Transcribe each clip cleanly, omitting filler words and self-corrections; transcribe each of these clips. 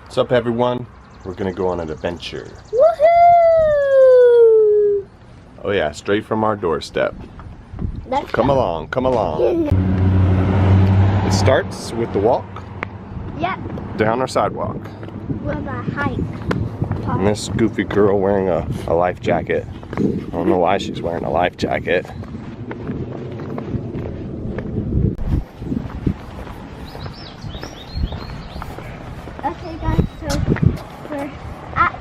What's up, everyone? We're gonna go on an adventure. Woohoo! Oh yeah, straight from our doorstep. Let's Come go. along, come along. It starts with the walk Yep, down our sidewalk. with a hike. And this goofy girl wearing a life jacket. I don't know why she's wearing a life jacket. Okay guys, so we're at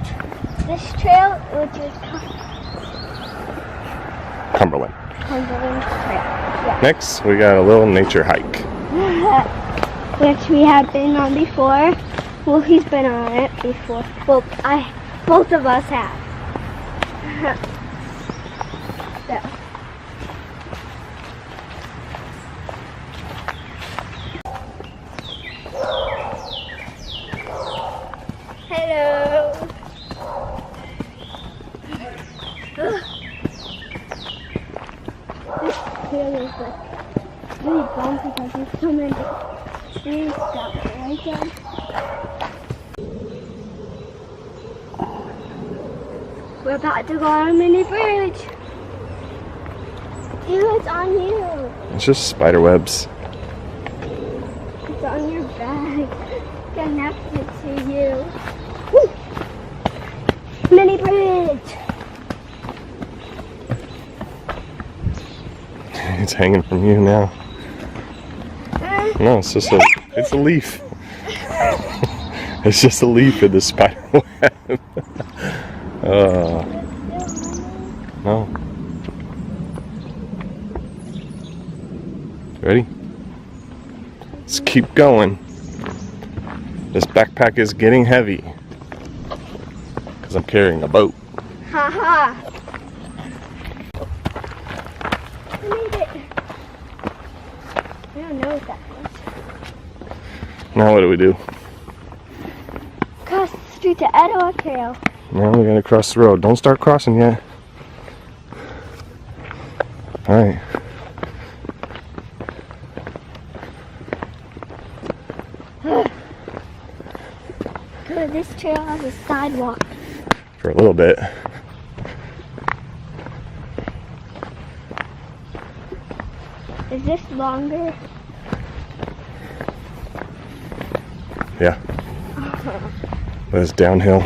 this trail, which is Cumberland. Cumberland Trail. Yeah. Next, we got a little nature hike. Which we have been on before. Well, he's been on it before. Well, both of us have. So. Hello. This trail is like really bumpy because there's so many trees down there, right, Dad? We're about to go on a mini bridge. Ew, it's on you. It's just spider webs. It's on your back. Connected to you. Woo! Mini bridge. It's hanging from you now. No, it's just it's a leaf. It's just a leaf in the spider web. No. Ready? Let's keep going. This backpack is getting heavy because I'm carrying a boat. Haha. I made it. I don't know what that was. Now what do we do? Cross the street to Etowah Trail. Now we gotta cross the road. Don't start crossing yet. Alright. Good, this trail has a sidewalk. For a little bit. Is this longer? Yeah. But it's downhill.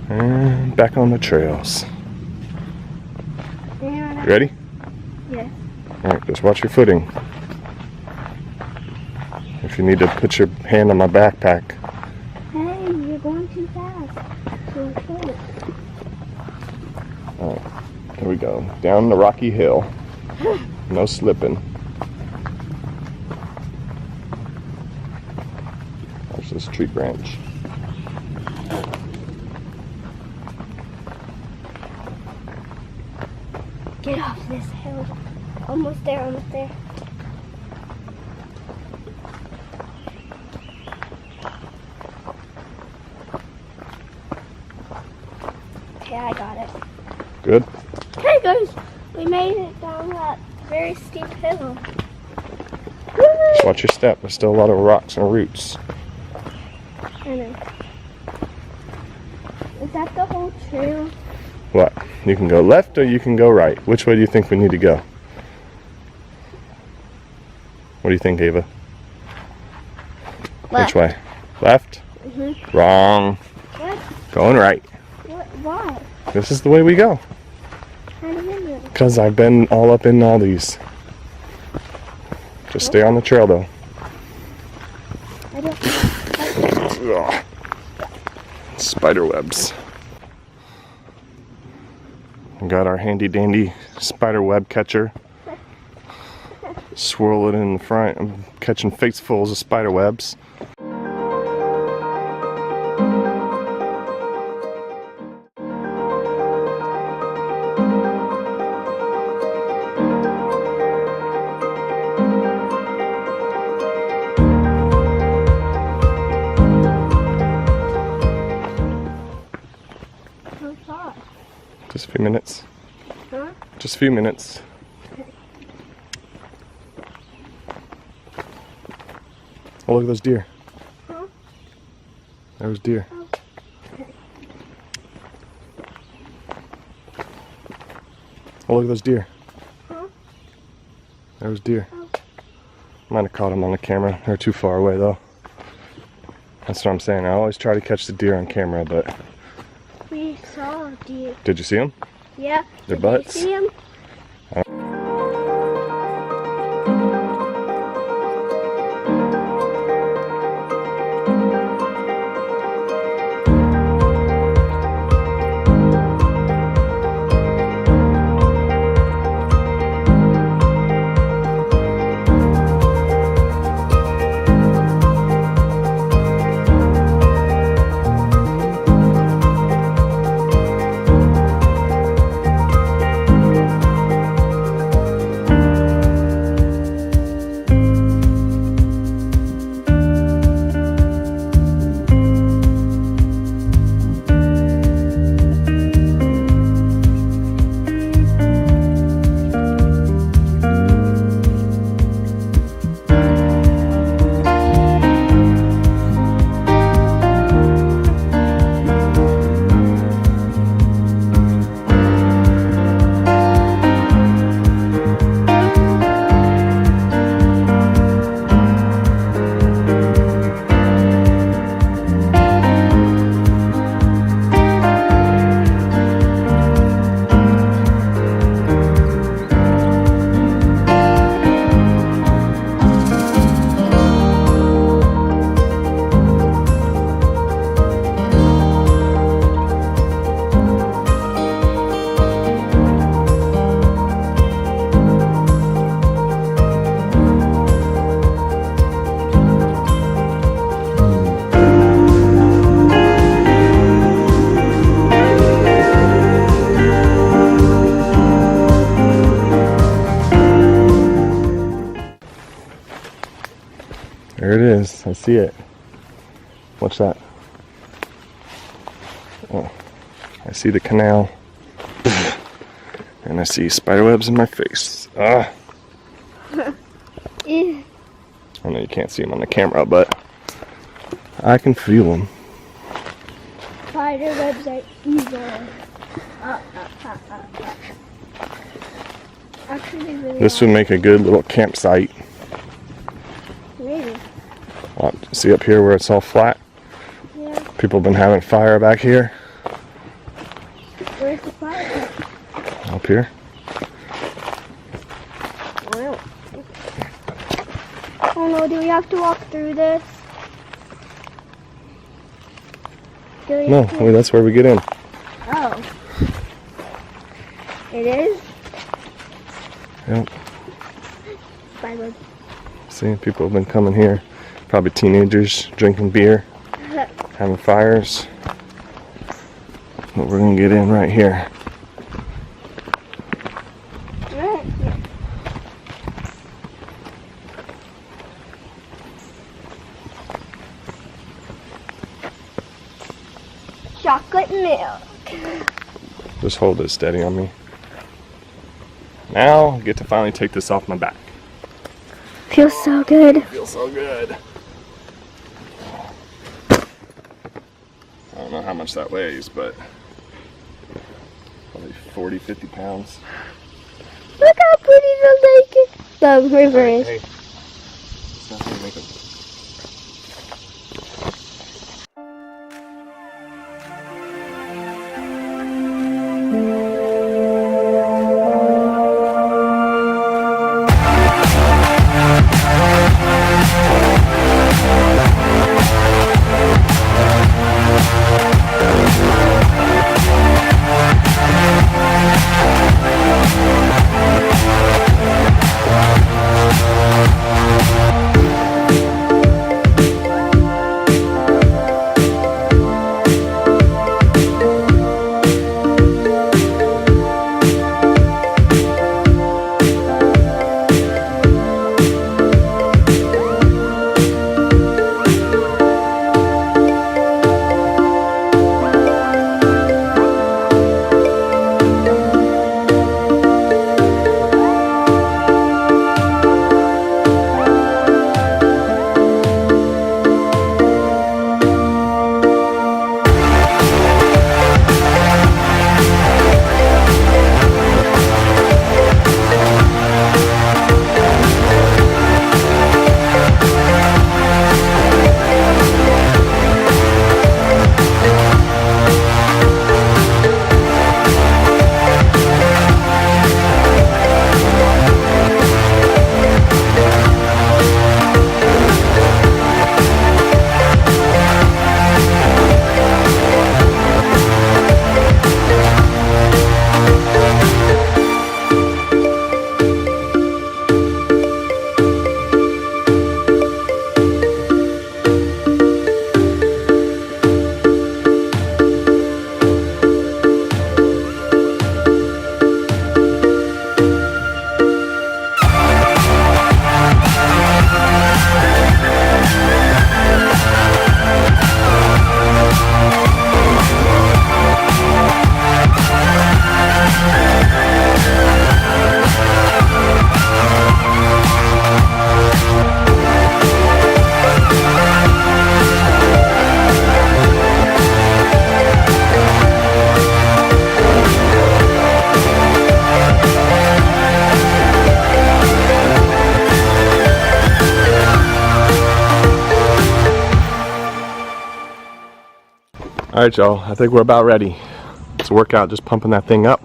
And back on the trails. Yeah. You ready? Yeah. Alright, just watch your footing. If you need to put your hand on my backpack. Hey, you're going too fast. So slow. Alright, here we go. Down the rocky hill. No slipping. There's this tree branch. Get off this hill. Almost there, almost there. Okay, I got it. Good? Hey guys, we made it down that very steep hill. Just watch your step. There's still a lot of rocks and roots. I know. Is that the whole trail? What? You can go left or you can go right. Which way do you think we need to go? What do you think, Ava? Left. Which way? Left? Mm-hmm. Wrong. What? Going right. What? Why? This is the way we go. How do you know? Because I've been all up in all these. Just stay on the trail though. I don't. Ugh. Spider webs. We got our handy dandy spider web catcher. Swirl it in the front. I'm catching facefuls of spider webs. Just a few minutes. Huh? Just a few minutes. Oh, look at those deer. Huh? There's deer. Oh. Oh, look at those deer. Huh? There's deer. Oh. Might have caught them on the camera. They're too far away though. That's what I'm saying. I always try to catch the deer on camera, but We saw a deer. did you see them? Yeah. Their Did butts? you see him? There it is. I see it. What's that? Oh, I see the canal. And I see spiderwebs in my face. Ah. Yeah. I know you can't see them on the camera, but I can feel them. Spider webs are evil. Actually, really This would make a good little campsite. Maybe. See up here where it's all flat? Yeah. People have been having fire back here. Where's the fire? Up here. Well. Oh no, do we have to walk through this? Do we No, have to- wait, that's where we get in. Oh. It is? Yep. Spider. See, people have been coming here. Probably teenagers drinking beer, having fires. But we're gonna get in right here. Right. Chocolate milk. Just hold it steady on me. Now I get to finally take this off my back. Feels so good. Feels so good. I don't know how much that weighs, but probably 40, 50 pounds. Look how pretty the lake is. The river is. Hey, it's not gonna make it. All right, y'all, I think we're about ready. It's a workout just pumping that thing up.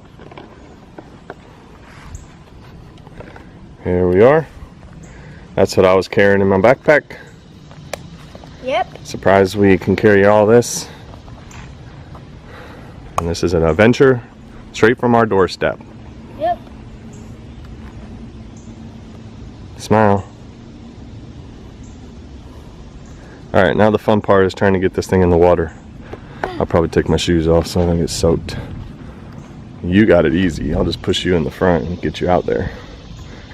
Here we are. That's what I was carrying in my backpack. Yep. Surprised we can carry all this. And this is an adventure straight from our doorstep. Yep. Smile. All right, now the fun part is trying to get this thing in the water. I'll probably take my shoes off so I don't get soaked. You got it easy. I'll just push you in the front and get you out there.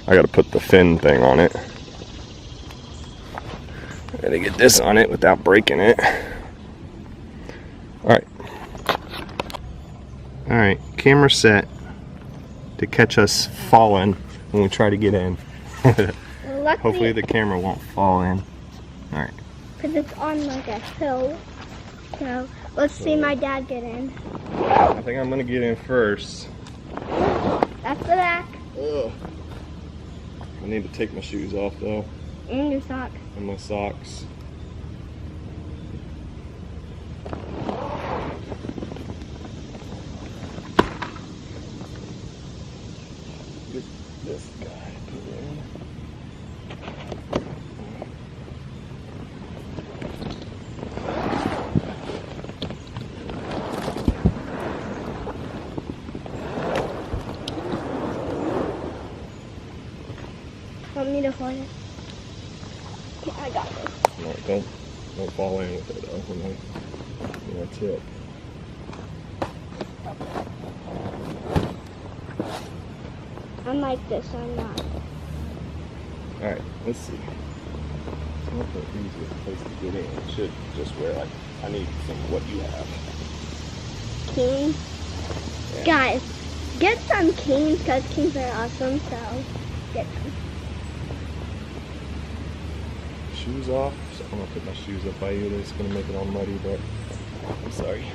I gotta put the fin thing on it. I gotta get this on it without breaking it. Alright. Alright, camera set to catch us falling when we try to get in. Hopefully the camera won't fall in. Alright. Because it's on like a hill. So let's see my dad get in. I think I'm gonna get in first. That's the back. Ugh. I need to take my shoes off though. And your socks. And my socks. Get this guy put in. Want me to hold it? Yeah, I got this. No, don't fall in with it though. That's it. I'm like this, I'm not. Alright, let's see. It's not the easiest place to get in. It should just wear like, I need some of what you have. Cane. Yeah. Guys, get some canes because canes are awesome, so get them. Shoes off. So I'm gonna put my shoes up by you. It's gonna make it all muddy, but I'm sorry.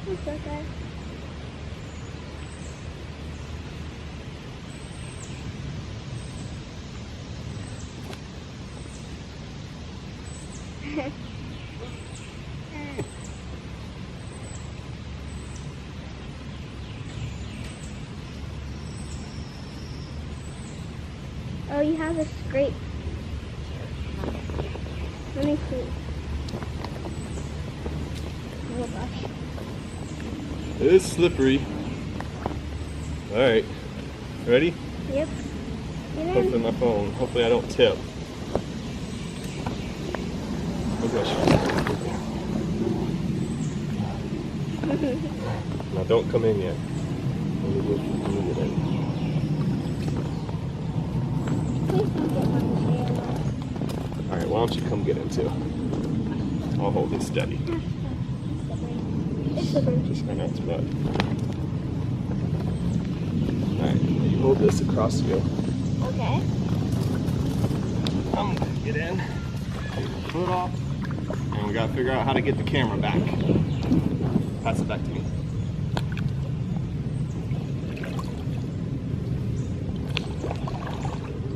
It's okay. Oh, you have a scrape. Let me see. Oh gosh. It is slippery. Alright. Ready? Yep. Get in. Hopefully my phone. Hopefully I don't tip. Oh gosh. Now don't come in yet. Let me get in. Please don't get my hair. Alright, why don't you come get in too? I'll hold it steady. It's slippery. Just I know it's mud. Alright, you hold this across you. Okay. I'm gonna get in. Take your foot off. And we gotta figure out how to get the camera back. Pass it back to me.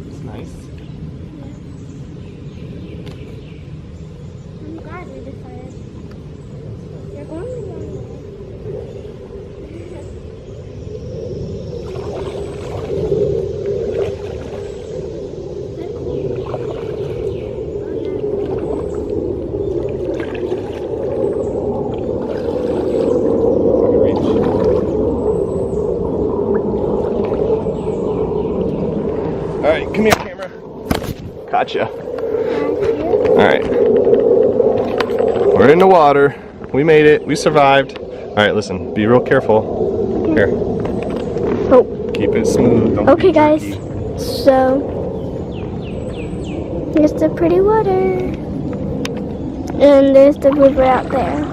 It's nice. I'm glad we decided. You're going the wrong way. Alright, come here, camera. Gotcha. Alright. We're in the water. We made it. We survived. Alright, listen. Be real careful. Here. Oh. Keep it smooth. Don't Okay, be guys. jerky. So, here's the pretty water. And there's the river out there.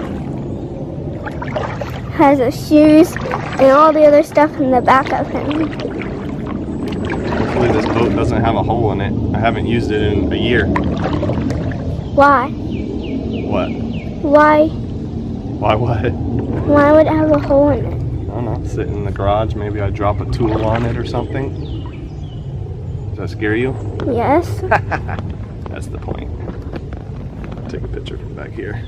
Has his shoes and all the other stuff in the back of him. Hopefully this boat doesn't have a hole in it. I haven't used it in a year. Why? What? Why? Why what? Why would it have a hole in it? I don't know. Sit in the garage. Maybe I drop a tool on it or something. Does that scare you? Yes. That's the point. Take a picture from back here.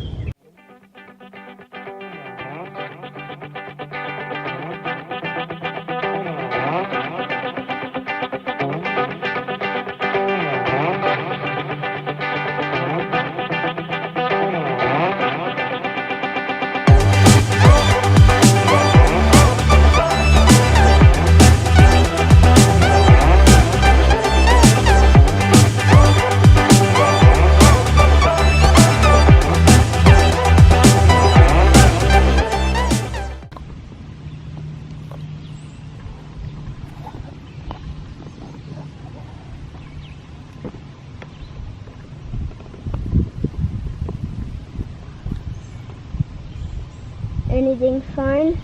anything fun?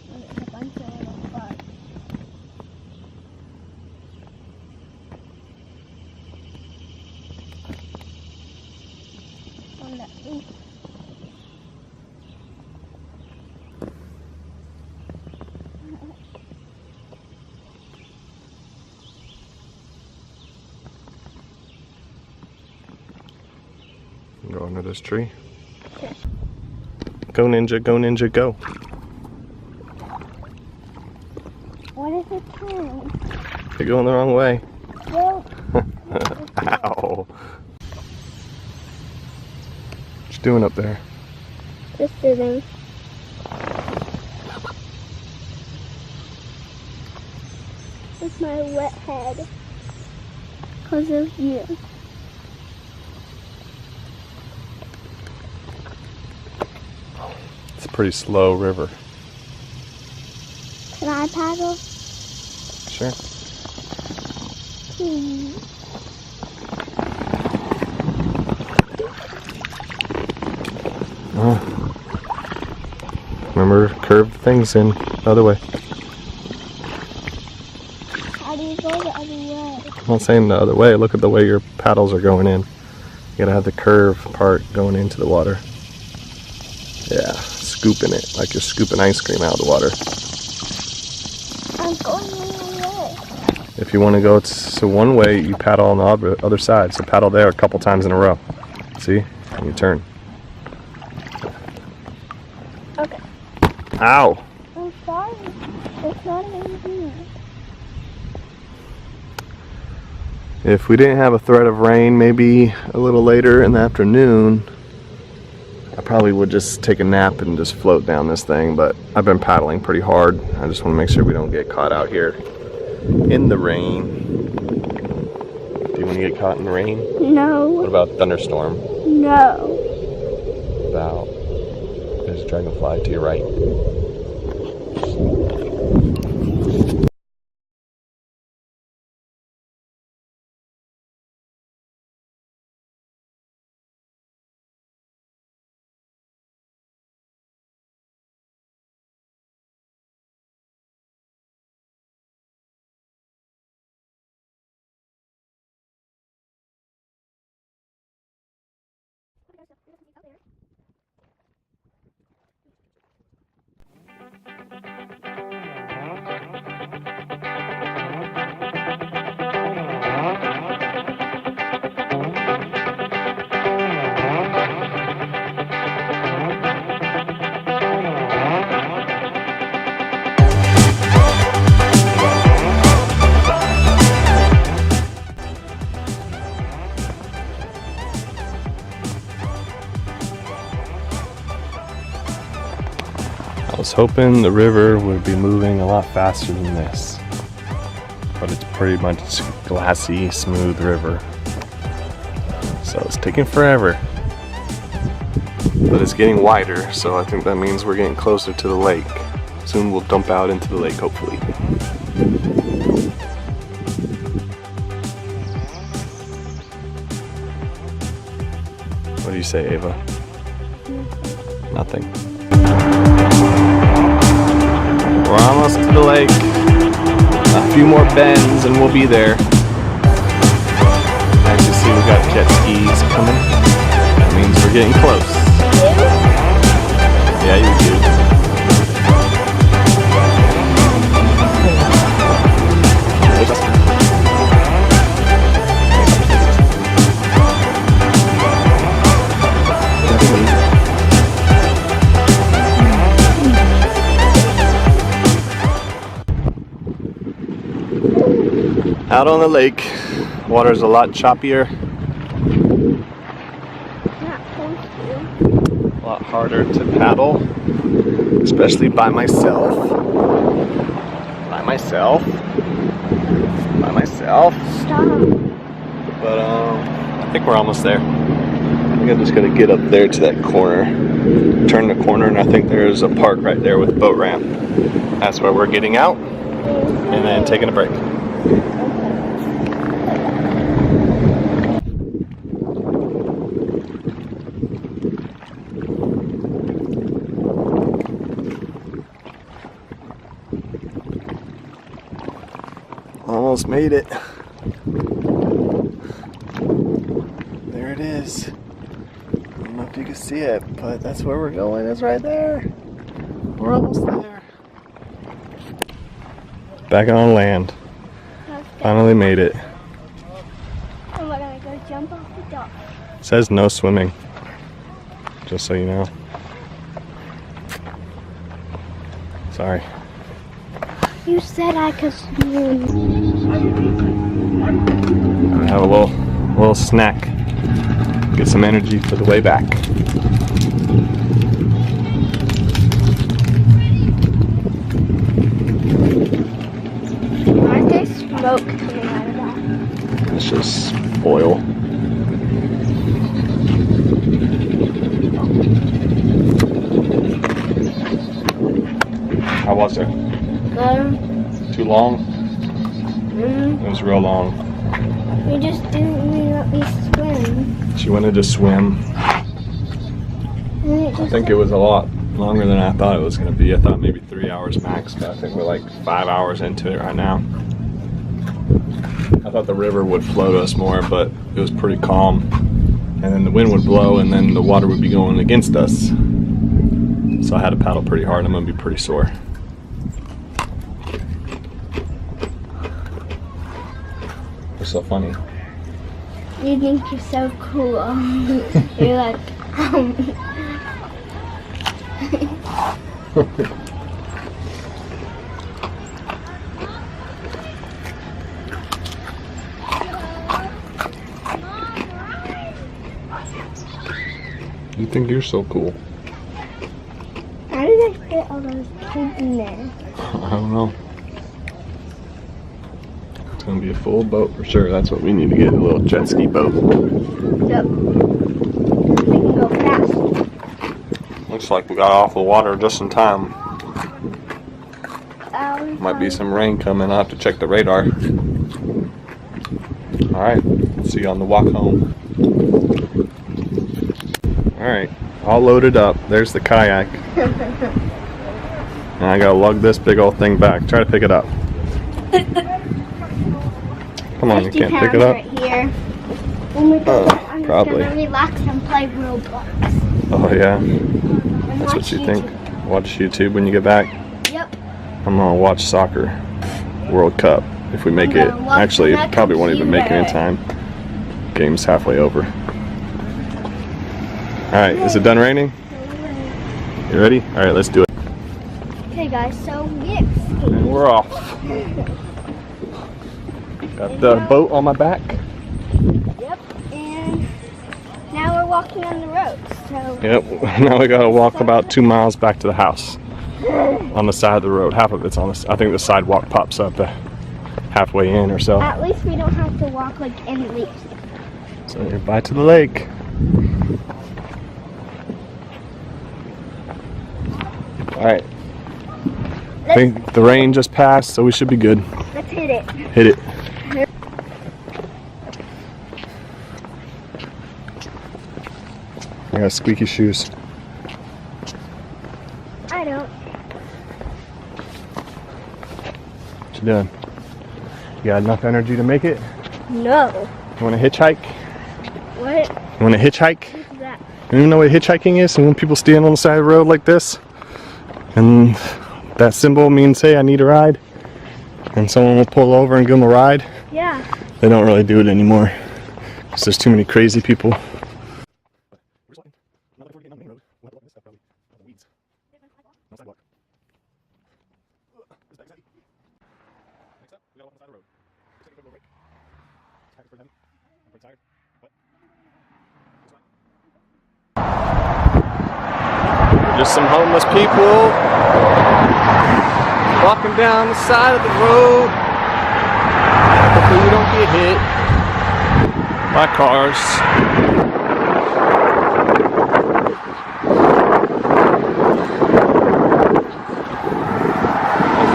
There's a bunch of little bugs. On that leaf. Go under this tree. Okay. Go ninja, go ninja, go. What is it doing? You're going the wrong way. Well, Ow. What you doing up there? just sitting. With my wet head. Because of you. It's a pretty slow river. Can I paddle? Sure. Remember, curve things in the other way. How do you go the other way? I'm not saying the other way. Look at the way your paddles are going in. You gotta have the curve part going into the water. Yeah, scooping it like you're scooping ice cream out of the water. I'm going the other way. If you want to go to one way, you paddle on the other side. So paddle there a couple times in a row. See? And you turn. Okay. Ow! I'm sorry. It's not anything. If we didn't have a threat of rain, maybe a little later in the afternoon, I probably would just take a nap and just float down this thing, but I've been paddling pretty hard. I just want to make sure we don't get caught out here in the rain. Do you want to get caught in the rain? No. What about thunderstorm? No. About, there's a dragonfly to your right. I was hoping the river would be moving a lot faster than this, but it's pretty much glassy, smooth river. So it's taking forever, but it's getting wider, so I think that means we're getting closer to the lake. Soon we'll dump out into the lake, hopefully. What do you say, Ava? Nothing. We're almost to the lake. A few more bends and we'll be there. As you see, we got jet skis coming. That means we're getting close. Yeah, you do. Out on the lake, water's a lot choppier, a lot harder to paddle, especially by myself. Stop. But I think we're almost there. think I'm just gonna get up there to that corner, turn the corner, and I think there's a park right there with a boat ramp. That's where we're getting out and then taking a break. Almost made it. There it is. I don't know if you can see it, but that's where we're going. It's right there. We're almost there. Back on land. Finally made it. And we're gonna go jump off the dock. It says no swimming. Just so you know. Sorry. You said I could swim. I have a little snack. Get some energy for the way back. Aren't there smoke coming out of that? It's just oil. How was it? Too long? It was real long. You just didn't let me swim. She wanted to swim. I think it was a lot longer than I thought it was going to be. I thought maybe 3 hours max, but I think we're like 5 hours into it right now. I thought the river would float us more, but it was pretty calm. And then the wind would blow and then the water would be going against us. So I had to paddle pretty hard. I'm going to be pretty sore. You're so funny. You think you're so cool. You're like, You think you're so cool. How did I fit all those kids in there? I don't know. It's gonna be a full boat for sure. That's what we need to get, a little jet ski boat. Yep. They can go fast. Looks like we got off the water just in time. Might be some rain coming. I'll have to check the radar. Alright, see you on the walk home. Alright, all loaded up. There's the kayak. And I gotta lug this big old thing back. Try to pick it up. Come on, you can't pick it up? Right here. When we go back, I'm probably. just gonna relax and play Roblox. Oh yeah, And that's watch what you YouTube. think. Watch YouTube when you get back. Yep. I'm gonna watch soccer World Cup if we make I'm it. gonna watch Actually, on it probably won't even make it in computer. time. Game's halfway over. Alright, is it done raining? You ready? Alright, let's do it. Okay guys, so we escaped. And we're off. Got the boat on my back. Yep, and now we're walking on the road, so... Yep, now we gotta walk about 2 miles back to the house. On the side of the road. Half of it's on this. I think the sidewalk pops up halfway in or so. At least we don't have to walk like in the leaves. So you're by to the lake. Alright. I think the rain just passed, so we should be good. Let's hit it. Hit it. I got squeaky shoes. I don't. What you doing? You got enough energy to make it? No. You want to hitchhike? What? You want to hitchhike? What's that? You don't even know what hitchhiking is? And when people stand on the side of the road like this, and that symbol means, hey, I need a ride, and someone will pull over and give them a ride. Yeah. They don't really do it anymore because there's too many crazy people. Just some homeless people walking down the side of the road. Hopefully we don't get hit by cars.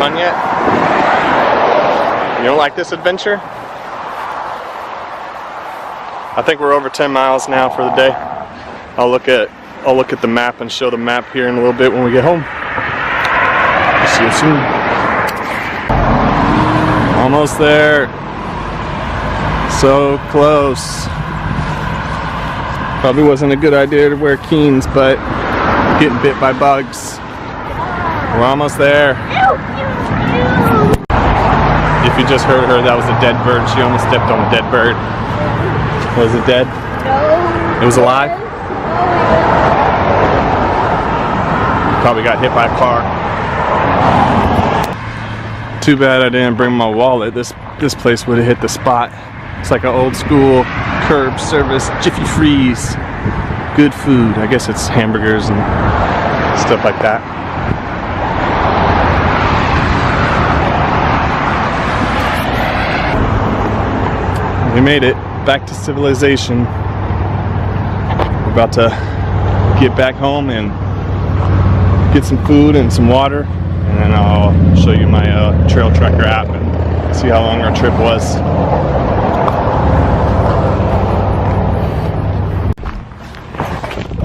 done yet? You don't like this adventure? I think we're over 10 miles now for the day. I'll look at the map and show the map here in a little bit when we get home. See you soon. Almost there. So close. Probably wasn't a good idea to wear Keens, but getting bit by bugs. We're almost there. If you just heard her, that was a dead bird. She almost stepped on a dead bird. Was it dead? No. It was alive? Probably got hit by a car. Too bad I didn't bring my wallet. This place would have hit the spot. It's like an old school curb service Jiffy Freeze. Good food. I guess it's hamburgers and stuff like that. We made it back to civilization. We're about to get back home and get some food and some water, and then I'll show you my trail tracker app and see how long our trip was.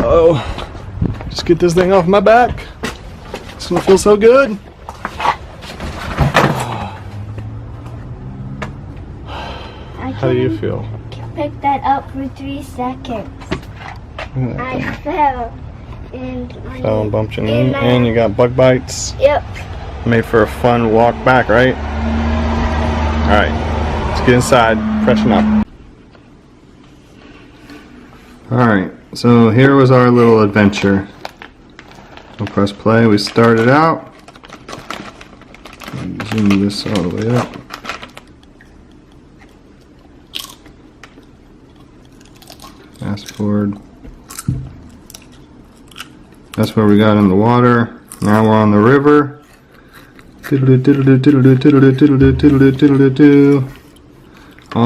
Oh, just get this thing off my back. It's gonna feel so good. How do you feel? Pick that up for 3 seconds. I fell and bumped your knee, and you got bug bites. Yep. Made for a fun walk back, right? Alright, let's get inside, freshen up. Alright, so here was our little adventure. We'll press play. We started out. Zoom this all the way up. Fast forward. That's where we got in the water. Now we're on the river. All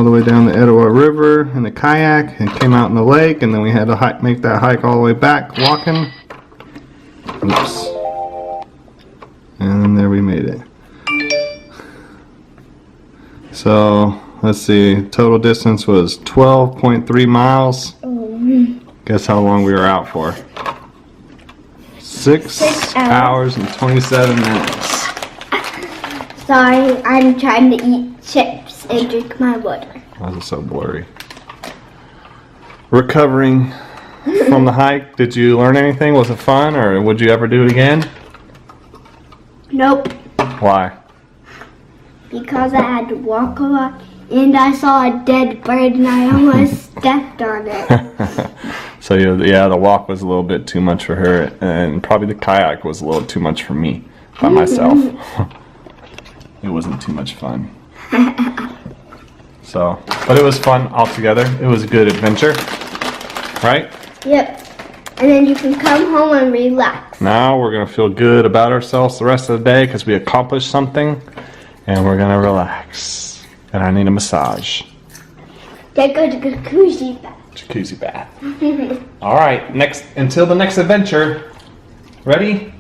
the way down the Etowah River in the kayak, and came out in the lake, and then we had to make that hike all the way back walking. Oops. And then there we made it. So let's see, total distance was 12.3 miles. Guess how long we were out for? 6 hours and 27 minutes. Sorry, I'm trying to eat chips and drink my water. Why is it so blurry? Recovering from the hike, did you learn anything? Was it fun, or would you ever do it again? Nope. Why? Because I had to walk a lot, and I saw a dead bird, and I almost stepped on it. So yeah, the walk was a little bit too much for her, and probably the kayak was a little too much for me by myself. It wasn't too much fun. So, but it was fun altogether. It was a good adventure, right? Yep. And then you can come home and relax. Now we're gonna feel good about ourselves the rest of the day because we accomplished something, and we're gonna relax. And I need a massage. Then go to jacuzzi bath. Jacuzzi bath. All right, until the next adventure. Ready?